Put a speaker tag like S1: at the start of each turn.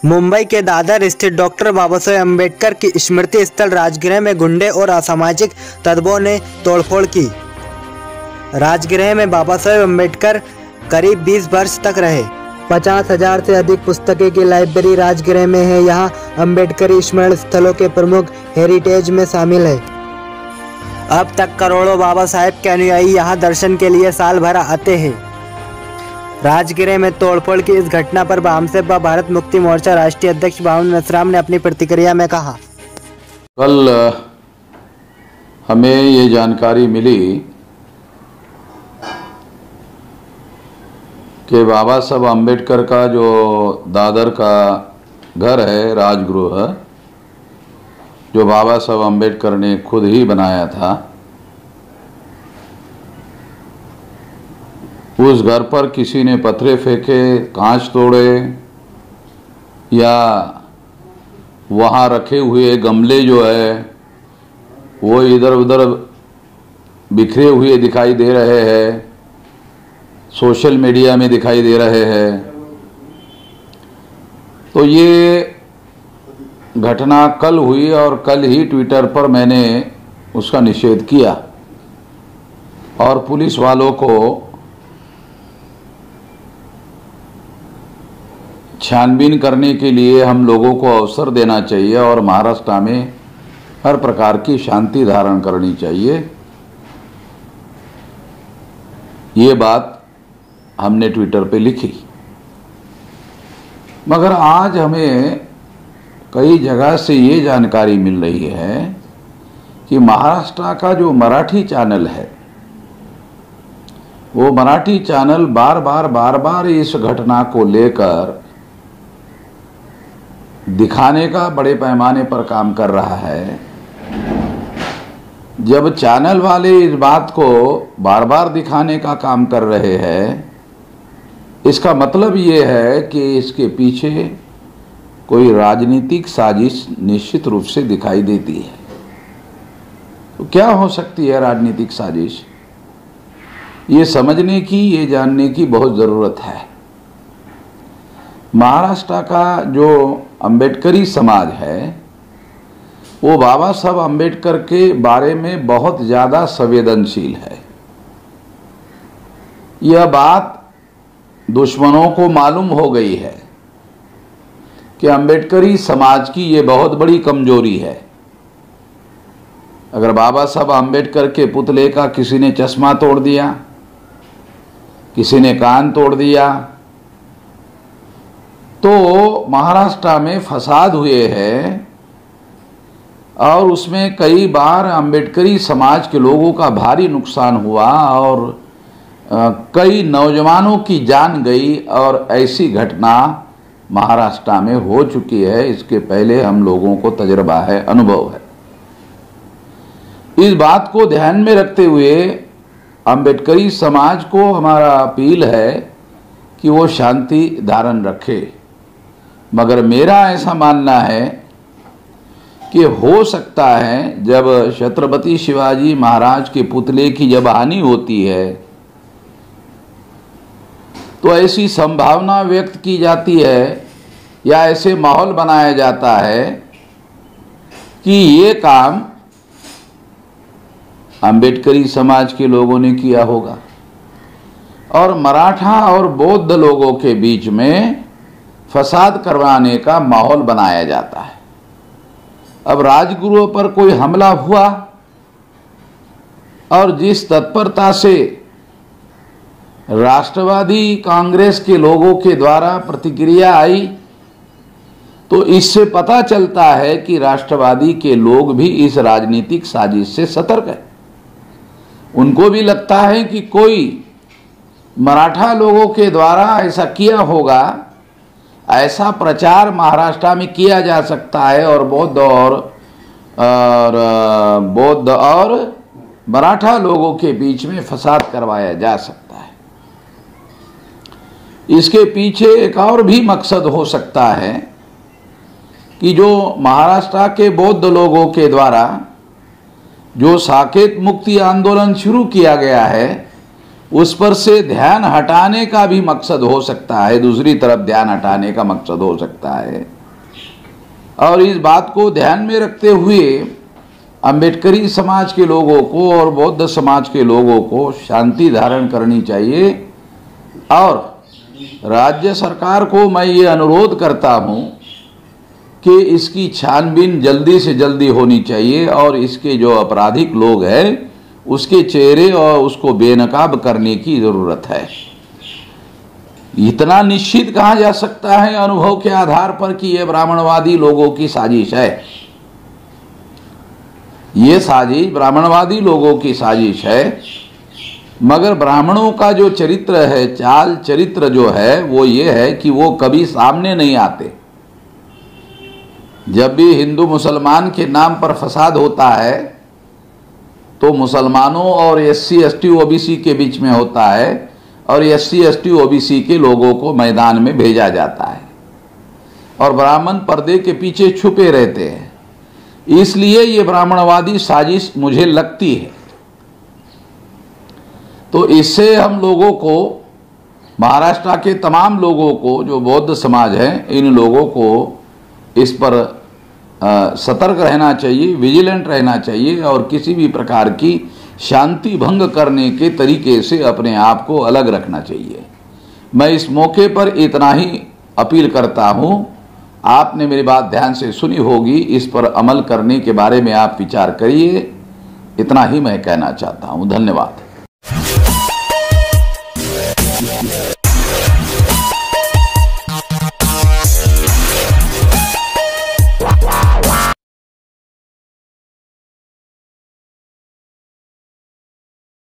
S1: मुंबई के दादर स्थित डॉक्टर बाबा साहेब अम्बेडकर की स्मृति स्थल राजगृह में गुंडे और असामाजिक तत्वों ने तोड़फोड़ की। राजगृह में बाबा साहेब अम्बेडकर करीब 20 वर्ष तक रहे। 50,000 से अधिक पुस्तकें की लाइब्रेरी राजगृह में है। यहाँ अम्बेडकरी स्मरण स्थलों के प्रमुख हेरिटेज में शामिल है। अब तक करोड़ों बाबा साहेब के अनुयायी यहाँ दर्शन के लिए साल भर आते हैं। राजगृह में तोड़फोड़ की इस घटना पर भामसेब भारत मुक्ति मोर्चा राष्ट्रीय अध्यक्ष बावन नसराम ने अपनी प्रतिक्रिया में कहा,
S2: कल हमें ये जानकारी मिली कि बाबा साहब अम्बेडकर का जो दादर का घर है, राजगृह, जो बाबा साहब अम्बेडकर ने खुद ही बनाया था, उस घर पर किसी ने पत्थरे फेंके, कांच तोड़े या वहाँ रखे हुए गमले जो है वो इधर उधर बिखरे हुए दिखाई दे रहे हैं, सोशल मीडिया में दिखाई दे रहे हैं। तो ये घटना कल हुई और कल ही ट्विटर पर मैंने उसका निषेध किया और पुलिस वालों को छानबीन करने के लिए हम लोगों को अवसर देना चाहिए और महाराष्ट्र में हर प्रकार की शांति धारण करनी चाहिए। ये बात हमने ट्विटर पे लिखी, मगर आज हमें कई जगह से ये जानकारी मिल रही है कि महाराष्ट्र का जो मराठी चैनल है, वो मराठी चैनल बार बार इस घटना को लेकर दिखाने का बड़े पैमाने पर काम कर रहा है। जब चैनल वाले इस बात को बार बार दिखाने का काम कर रहे हैं, इसका मतलब ये है कि इसके पीछे कोई राजनीतिक साजिश निश्चित रूप से दिखाई देती है। तो क्या हो सकती है राजनीतिक साजिश, ये समझने की, ये जानने की बहुत ज़रूरत है। महाराष्ट्र का जो अम्बेडकरी समाज है वो बाबा साहब अम्बेडकर के बारे में बहुत ज़्यादा संवेदनशील है। यह बात दुश्मनों को मालूम हो गई है कि अम्बेडकरी समाज की ये बहुत बड़ी कमजोरी है। अगर बाबा साहब अम्बेडकर के पुतले का किसी ने चश्मा तोड़ दिया, किसी ने कान तोड़ दिया, तो महाराष्ट्र में फसाद हुए हैं और उसमें कई बार अम्बेडकरी समाज के लोगों का भारी नुकसान हुआ और कई नौजवानों की जान गई और ऐसी घटना महाराष्ट्र में हो चुकी है। इसके पहले हम लोगों को तजुर्बा है, अनुभव है। इस बात को ध्यान में रखते हुए अम्बेडकरी समाज को हमारा अपील है कि वो शांति धारण रखे। मगर मेरा ऐसा मानना है कि हो सकता है जब छत्रपति शिवाजी महाराज के पुतले की जब हानि होती है तो ऐसी संभावना व्यक्त की जाती है या ऐसे माहौल बनाया जाता है कि ये काम अम्बेडकरी समाज के लोगों ने किया होगा और मराठा और बौद्ध लोगों के बीच में फसाद करवाने का माहौल बनाया जाता है। अब राजगृह पर कोई हमला हुआ और जिस तत्परता से राष्ट्रवादी कांग्रेस के लोगों के द्वारा प्रतिक्रिया आई, तो इससे पता चलता है कि राष्ट्रवादी के लोग भी इस राजनीतिक साजिश से सतर्क है। उनको भी लगता है कि कोई मराठा लोगों के द्वारा ऐसा किया होगा, ऐसा प्रचार महाराष्ट्र में किया जा सकता है और बौद्ध और मराठा लोगों के बीच में फसाद करवाया जा सकता है। इसके पीछे एक और भी मकसद हो सकता है कि जो महाराष्ट्र के बौद्ध लोगों के द्वारा जो साकेत मुक्ति आंदोलन शुरू किया गया है, उस पर से ध्यान हटाने का भी मकसद हो सकता है, दूसरी तरफ ध्यान हटाने का मकसद हो सकता है। और इस बात को ध्यान में रखते हुए अम्बेडकरी समाज के लोगों को और बौद्ध समाज के लोगों को शांति धारण करनी चाहिए। और राज्य सरकार को मैं ये अनुरोध करता हूँ कि इसकी छानबीन जल्दी से जल्दी होनी चाहिए और इसके जो आपराधिक लोग हैं उसके चेहरे और उसको बेनकाब करने की ज़रूरत है। इतना निश्चित कहा जा सकता है अनुभव के आधार पर कि यह ब्राह्मणवादी लोगों की साजिश है। ये साजिश ब्राह्मणवादी लोगों की साजिश है। मगर ब्राह्मणों का जो चरित्र है, चाल चरित्र जो है वो ये है कि वो कभी सामने नहीं आते। जब भी हिंदू मुसलमान के नाम पर फसाद होता है तो मुसलमानों और SC ST OBC के बीच में होता है और SC ST OBC के लोगों को मैदान में भेजा जाता है और ब्राह्मण पर्दे के पीछे छुपे रहते हैं। इसलिए ये ब्राह्मणवादी साजिश मुझे लगती है। तो इससे हम लोगों को, महाराष्ट्र के तमाम लोगों को, जो बौद्ध समाज है, इन लोगों को इस पर सतर्क रहना चाहिए, विजिलेंट रहना चाहिए और किसी भी प्रकार की शांति भंग करने के तरीके से अपने आप को अलग रखना चाहिए। मैं इस मौके पर इतना ही अपील करता हूँ। आपने मेरी बात ध्यान से सुनी होगी, इस पर अमल करने के बारे में आप विचार करिए। इतना ही मैं कहना चाहता हूँ। धन्यवाद।